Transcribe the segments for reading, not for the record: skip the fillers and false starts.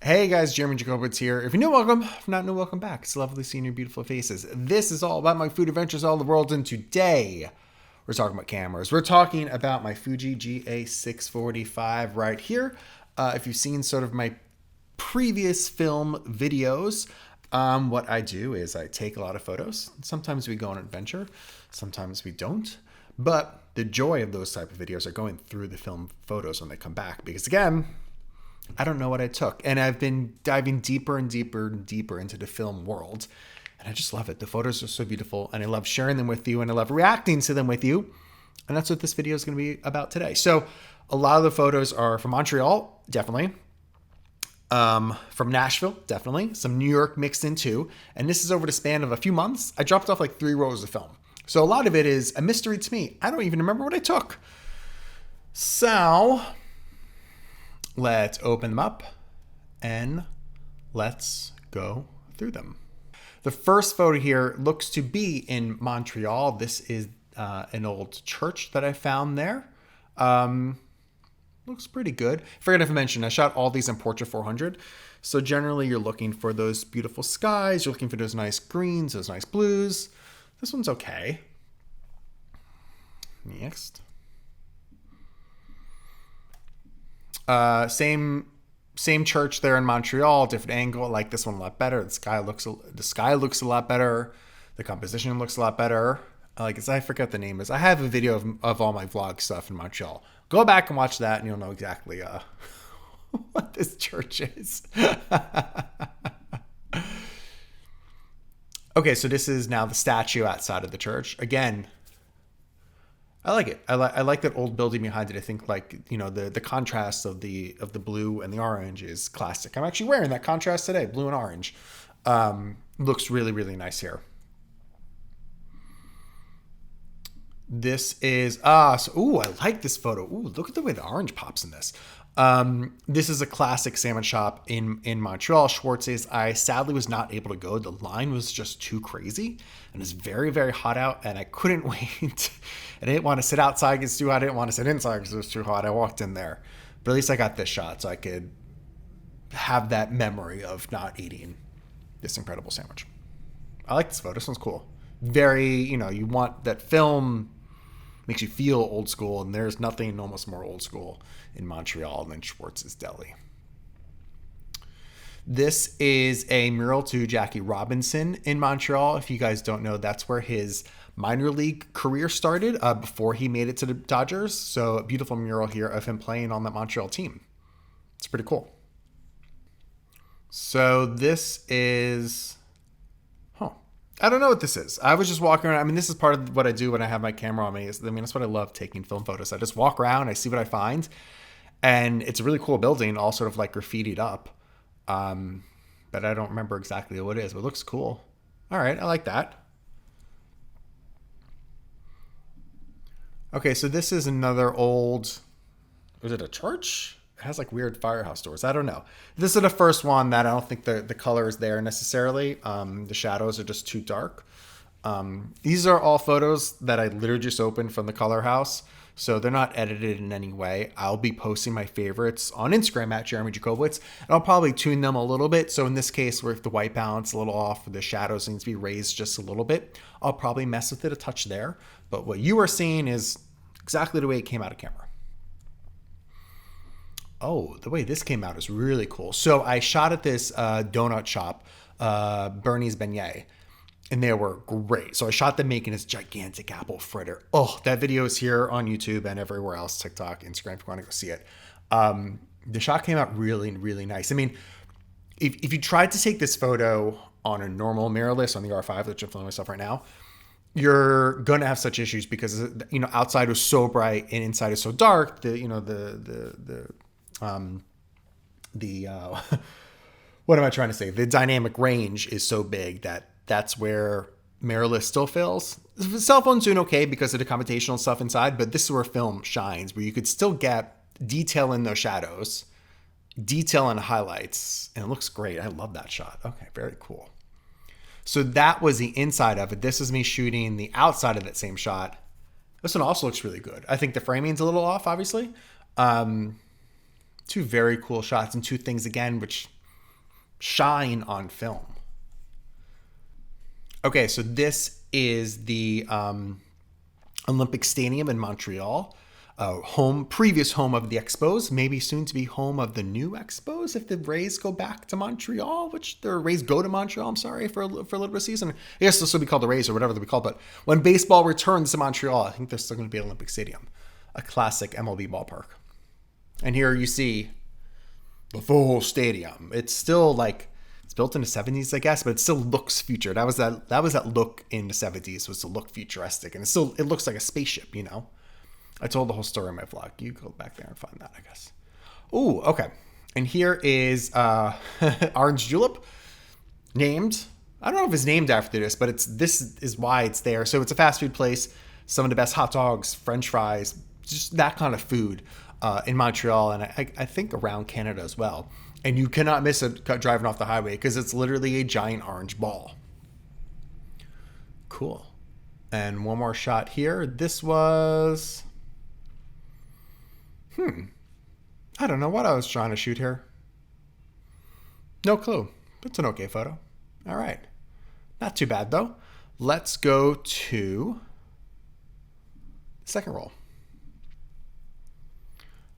Hey guys, Jeremy Jacobowitz here. If you're new, welcome. If not new, welcome back. It's lovely seeing your beautiful faces. This is all about my food adventures all over the world, and today we're talking about cameras. We're talking about my Fuji GA645 right here. If you've seen sort of my previous film videos, what I do is I take a lot of photos. Sometimes we go on an adventure, sometimes we don't. But the joy of those type of videos are going through the film photos when they come back, because again, I don't know what I took. And I've been diving deeper and deeper and deeper into the film world. And I just love it. The photos are so beautiful. And I love sharing them with you. And I love reacting to them with you. And that's what this video is going to be about today. So a lot of the photos are from Montreal, definitely. From Nashville, definitely. Some New York mixed in too. And this is over the span of a few months. I dropped off like 3 rolls of film. So a lot of it is a mystery to me. I don't even remember what I took. So let's open them up and let's go through them. The first photo here looks to be in Montreal. This is an old church that I found there. Looks pretty good. Forget if I mentioned, I shot all these in Portra 400. So generally you're looking for those beautiful skies. You're looking for those nice greens, those nice blues. This one's okay. Next. Same church there in Montreal, different angle. I like this one a lot better. The sky looks a lot better. The composition looks a lot better. I forget the name is. I have a video of all my vlog stuff in Montreal. Go back and watch that, and you'll know exactly what this church is. Okay, so this is now the statue outside of the church. Again, I like it. I like that old building behind it. I think the contrast of the blue and the orange is classic. I'm actually wearing that contrast today, blue and orange. Looks really, really nice here. This is I like this photo. Ooh, look at the way the orange pops in this. This is a classic salmon shop in Montreal, Schwartz's. I sadly was not able to go. The line was just too crazy, and it's very, very hot out, and I couldn't wait. I didn't want to sit outside because it's too hot. I didn't want to sit inside because it was too hot. I walked in there, but at least I got this shot so I could have that memory of not eating this incredible sandwich. I like this photo. This one's cool. Very, you want that film. Makes you feel old school, and there's nothing almost more old school in Montreal than Schwartz's Deli. This is a mural to Jackie Robinson in Montreal. If you guys don't know, that's where his minor league career started before he made it to the Dodgers. So a beautiful mural here of him playing on that Montreal team. It's pretty cool. So this is... I don't know what this is. I was just walking around. I mean, this is part of what I do when I have my camera on me. That's what I love, taking film photos. I just walk around, I see what I find, and it's a really cool building, all sort of like graffitied up. But I don't remember exactly what it is, but it looks cool. All right, I like that. Okay, so this is another old, is it a church? It has like weird firehouse doors. I don't know. This is the first one that I don't think the color is there necessarily. The shadows are just too dark. These are all photos that I literally just opened from the color house. So they're not edited in any way. I'll be posting my favorites on Instagram at Jeremy Jacobowitz, and I'll probably tune them a little bit. So in this case, where if the white balance a little off, the shadows needs to be raised just a little bit, I'll probably mess with it a touch there. But what you are seeing is exactly the way it came out of camera. Oh, the way this came out is really cool. So I shot at this donut shop, Bernie's Beignet, and they were great. So I shot them making this gigantic apple fritter. Oh, that video is here on YouTube and everywhere else, TikTok, Instagram, if you want to go see it. The shot came out really, really nice. I mean, if you tried to take this photo on a normal mirrorless on the R5, which I'm filming myself right now, you're going to have such issues because, outside was so bright and inside is so dark. What am I trying to say? The dynamic range is so big that's where mirrorless still fails. Cell phones doing okay because of the computational stuff inside, but this is where film shines, where you could still get detail in those shadows, detail in the highlights, and it looks great. I love that shot. Okay, very cool. So that was the inside of it. This is me shooting the outside of that same shot. This one also looks really good. I think the framing's a little off, obviously. Two very cool shots and two things, again, which shine on film. Okay, so this is the Olympic Stadium in Montreal. Previous home of the Expos, maybe soon to be home of the new Expos if the Rays go back to Montreal, which the Rays go to Montreal, I'm sorry, for a little bit of season. I guess this will be called the Rays or whatever they'll be called, but when baseball returns to Montreal, I think there's still going to be an Olympic Stadium, a classic MLB ballpark. And here you see the full stadium. It's still like, it's built in the 70s, I guess, but it still looks future. That was that look in the 70s, was to look futuristic, and it looks like a spaceship, you know. I told the whole story in my vlog. You go back there and find that, I guess. Ooh, okay. And here is Orange Julep, named. I don't know if it's named after this, but this is why it's there. So it's a fast food place. Some of the best hot dogs, French fries, just that kind of food in Montreal, and I think around Canada as well. And you cannot miss it driving off the highway because it's literally a giant orange ball. Cool. And one more shot here. This was... I don't know what I was trying to shoot here. No clue. It's an okay photo. All right. Not too bad, though. Let's go to the second roll.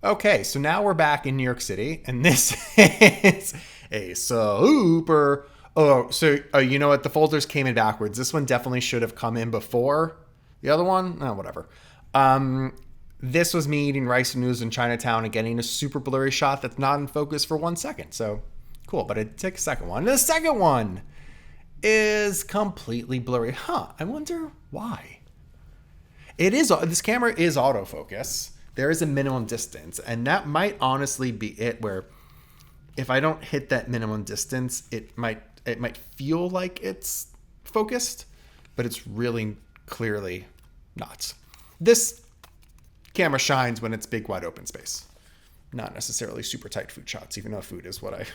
Okay, so now we're back in New York City, and this is a super... Oh, so you know what? The folders came in backwards. This one definitely should have come in before the other one. Oh, whatever. This was me eating rice and noodles in Chinatown and getting a super blurry shot that's not in focus for 1 second. So cool, but it took a second one. The second one is completely blurry. I wonder why. This camera is autofocus. There is a minimum distance, and that might honestly be it, where if I don't hit that minimum distance, it might feel like it's focused, but it's really clearly not. This camera shines when it's big, wide open space, not necessarily super tight food shots, even though food is what I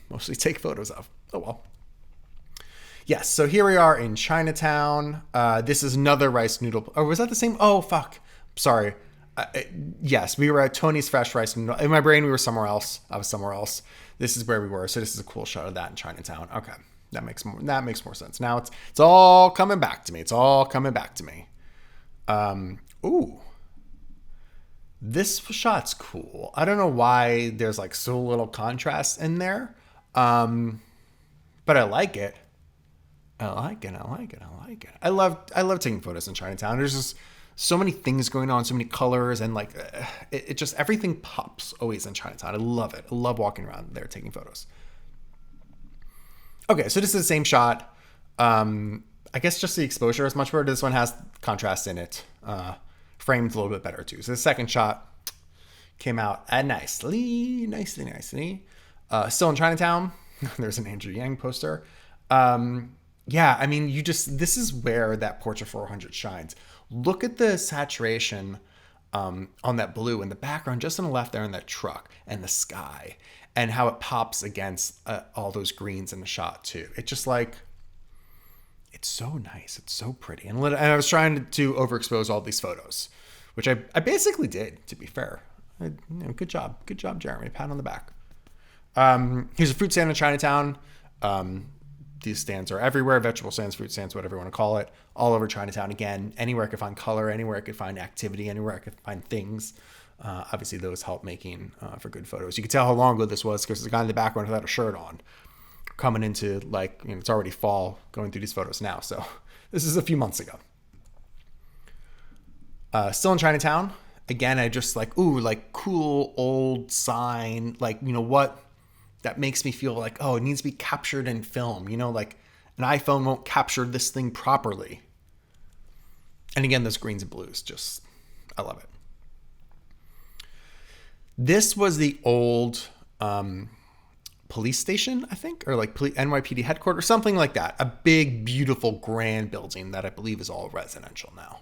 mostly take photos of. Oh well. Yes, so here we are in Chinatown. This is another rice noodle. Oh, was that the same? Oh, fuck. Sorry. Yes, we were at Tony's Fresh Rice Noodle. In my brain, we were somewhere else. I was somewhere else. This is where we were. So this is a cool shot of that in Chinatown. Okay, that makes more sense. Now it's all coming back to me. It's all coming back to me. Ooh, this shot's cool. I don't know why there's like so little contrast in there, but I like it. I like it. I love taking photos in Chinatown. There's just so many things going on, so many colors, and like it just, everything pops always in Chinatown. I love it. I love walking around there taking photos. Okay, so this is the same shot. I guess just the exposure is much better. This one has contrast in it. Framed a little bit better too. So the second shot came out nicely. Still in Chinatown. There's an Andrew Yang poster. Yeah, I mean, this is where that Portra 400 shines. Look at the saturation on that blue in the background, just on the left there in that truck, and the sky, and how it pops against all those greens in the shot too. It's just like, it's so nice. It's so pretty. And I was trying to overexpose all these photos, which I basically did, to be fair. Good job, Jeremy. Pat on the back. Here's a fruit stand in Chinatown. These stands are everywhere. Vegetable stands, fruit stands, whatever you want to call it. All over Chinatown. Again, anywhere I could find color, anywhere I could find activity, anywhere I could find things. Obviously, those help making for good photos. You can tell how long ago this was because there's a guy in the background without a shirt on. Coming into, like, it's already fall, going through these photos now. So this is a few months ago. Still in Chinatown. Again, I just like, ooh, like cool old sign. Like, you know what? That makes me feel like, oh, it needs to be captured in film. You know, like an iPhone won't capture this thing properly. And again, those greens and blues, I love it. This was the old police station, I think, or like NYPD headquarters, something like that. A big, beautiful, grand building that I believe is all residential now.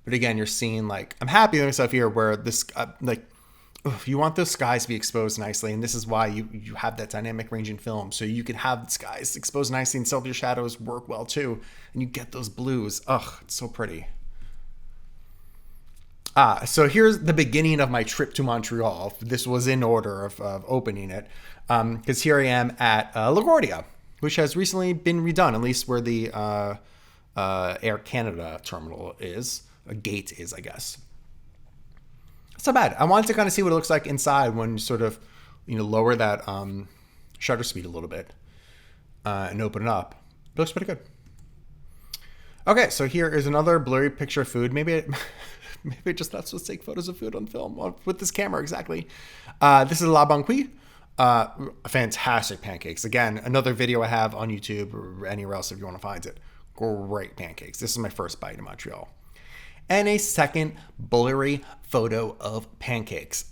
But again, you're seeing, like, I'm happy with myself here where this, you want those skies to be exposed nicely, and this is why you have that dynamic range in film, so you can have the skies exposed nicely and still your shadows work well too, and you get those blues. Ugh, it's so pretty. So here's the beginning of my trip to Montreal. This was in order of opening it. Because here I am at LaGuardia, which has recently been redone, at least where the Air Canada terminal is. A gate is, I guess. It's not bad. I wanted to kind of see what it looks like inside when you sort of, lower that shutter speed a little bit and open it up. It looks pretty good. Okay, so here is another blurry picture of food. Maybe it just not supposed to take photos of food on film with this camera, exactly. This is La Banquise. Fantastic pancakes. Again, another video I have on YouTube or anywhere else if you want to find it. Great pancakes. This is my first bite in Montreal. And a second blurry photo of pancakes.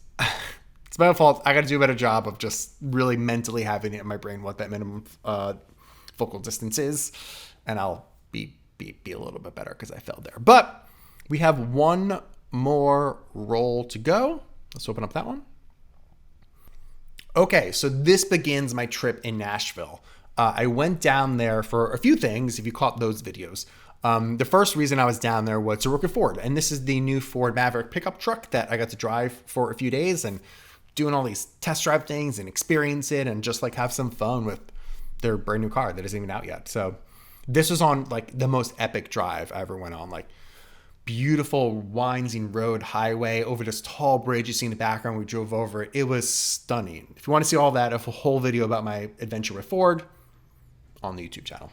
It's my fault. I got to do a better job of just really mentally having it in my brain what that minimum focal distance is. And I'll be a little bit better because I failed there. But we have one more roll to go. Let's open up that one. Okay, so this begins my trip in Nashville. I went down there for a few things, if you caught those videos. The first reason I was down there was to work at Ford. And this is the new Ford Maverick pickup truck that I got to drive for a few days and doing all these test drive things and experience it and just like have some fun with their brand new car that isn't even out yet. So this was on like the most epic drive I ever went on. Like beautiful winding road highway over this tall bridge you see in the background. We drove over it. It was stunning. If you want to see all that, I have a whole video about my adventure with Ford on the YouTube channel.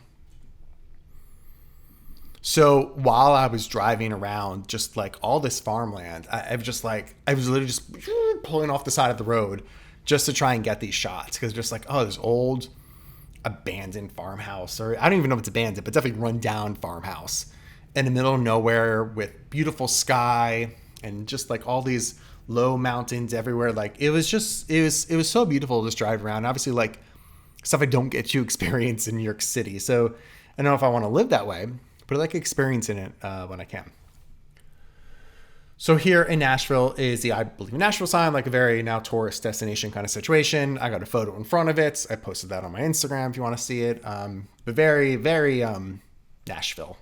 So while I was driving around just like all this farmland, I was literally just pulling off the side of the road just to try and get these shots. Because just like, oh, this old abandoned farmhouse, or I don't even know if it's abandoned, but definitely run down farmhouse in the middle of nowhere with beautiful sky and just like all these low mountains everywhere. Like it was so beautiful to just drive around. Obviously like stuff I don't get to experience in New York City. So I don't know if I want to live that way, but I like experiencing it when I can. So here in Nashville is the I Believe in Nashville sign, like a very now tourist destination kind of situation. I got a photo in front of it. I posted that on my Instagram if you want to see it. But very, very Nashville.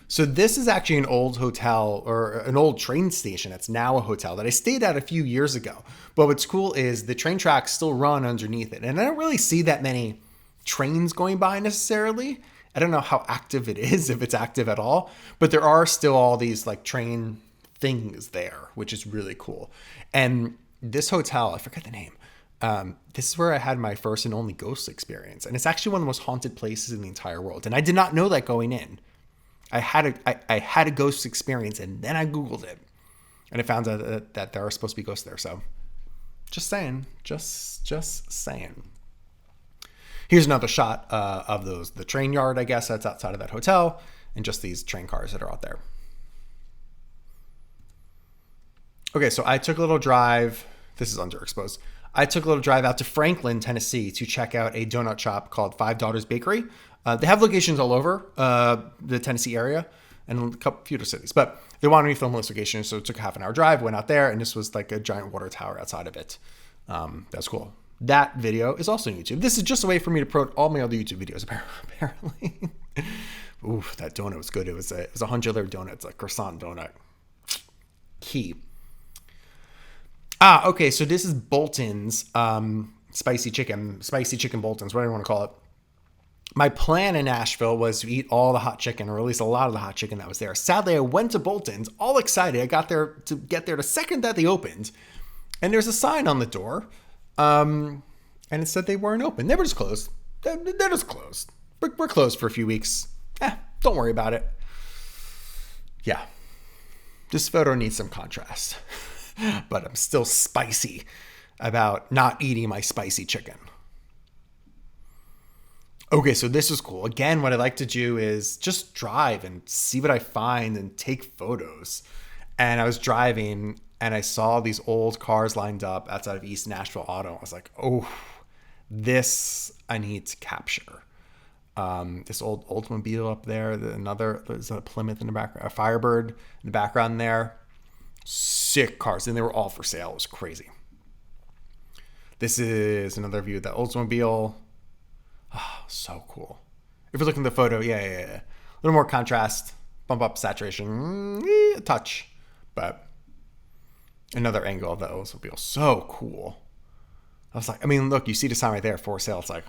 So this is actually an old hotel or an old train station that's now a hotel that I stayed at a few years ago. But what's cool is the train tracks still run underneath it. And I don't really see that many trains going by necessarily. I don't know how active it is, if it's active at all. But there are still all these like train things there, which is really cool. And this hotel, I forget the name. This is where I had my first and only ghost experience. And it's actually one of the most haunted places in the entire world. And I did not know that going in. I had a ghost experience and then I Googled it and I found out that there are supposed to be ghosts there. So just saying, just saying. Here's another shot of the train yard, I guess, that's outside of that hotel and just these train cars that are out there. Okay, so I took a little drive. This is underexposed. I took a little drive out to Franklin, Tennessee to check out a donut shop called Five Daughters Bakery. They have locations all over the Tennessee area and a few other cities, but they wanted me to film this location, so it took a half an hour drive, went out there, and this was like a giant water tower outside of it. That's cool. That video is also on YouTube. This is just a way for me to promote all my other YouTube videos, apparently. Ooh, that donut was good. It was a $100 donut. It's a croissant donut. Key. Okay, so this is Bolton's spicy chicken Bolton's, whatever you want to call it. My plan in Nashville was to eat all the hot chicken, or at least a lot of the hot chicken that was there. Sadly, I went to Bolton's, all excited. I got there to get there the second that they opened, and there's a sign on the door, and it said they weren't open. They were just closed. They're just closed. We're closed for a few weeks. Don't worry about it. Yeah, this photo needs some contrast, but I'm still spicy about not eating my spicy chicken. Okay, so this is cool. Again, what I like to do is just drive and see what I find and take photos. And I was driving and I saw these old cars lined up outside of East Nashville Auto. I was like, oh, this I need to capture. This old Oldsmobile up there, there's a Plymouth in the background, a Firebird in the background there. Sick cars, and they were all for sale. It was crazy. This is another view of that Oldsmobile. Oh, so cool. If you're looking at the photo, yeah. A little more contrast bump up saturation a touch, but another angle of those would be so cool. I was like, I mean, look, you see the sign right there, for sale. It's like,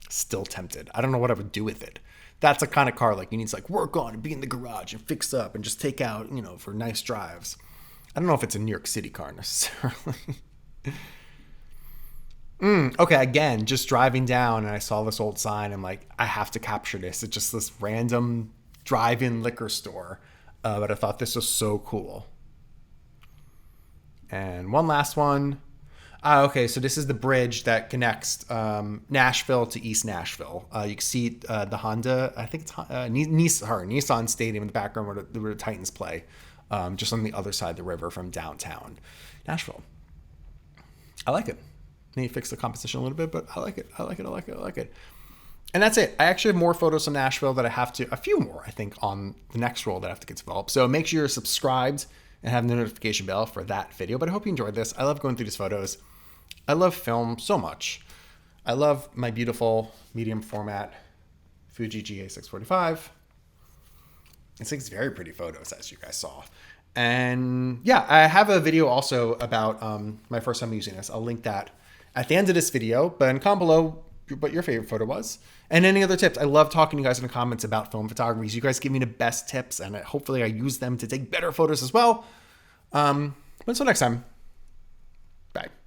still tempted. I don't know what I would do with it. That's a kind of car like you need to like work on and be in the garage and fix up and just take out, you know, for nice drives. I don't know if it's a New York City car necessarily. Okay, again, just driving down and I saw this old sign. I'm like, I have to capture this. It's just this random drive-in liquor store. But I thought this was so cool. And one last one. Okay, so this is the bridge that connects Nashville to East Nashville. You can see the Honda, I think it's Nissan Stadium in the background where the Titans play, just on the other side of the river from downtown Nashville. I like it. Need to fix the composition a little bit, but I like it. I like it. I like it. I like it. And that's it. I actually have more photos of Nashville that I have to, a few more, I think, on the next roll that I have to get developed. So make sure you're subscribed and have the notification bell for that video. But I hope you enjoyed this. I love going through these photos. I love film so much. I love my beautiful medium format Fuji GA645. It takes very pretty photos, as you guys saw. And yeah, I have a video also about my first time using this. I'll link that at the end of this video, but in comment below what your favorite photo was and any other tips. I love talking to you guys in the comments about film photography. You guys give me the best tips and hopefully I use them to take better photos as well. But until next time, bye.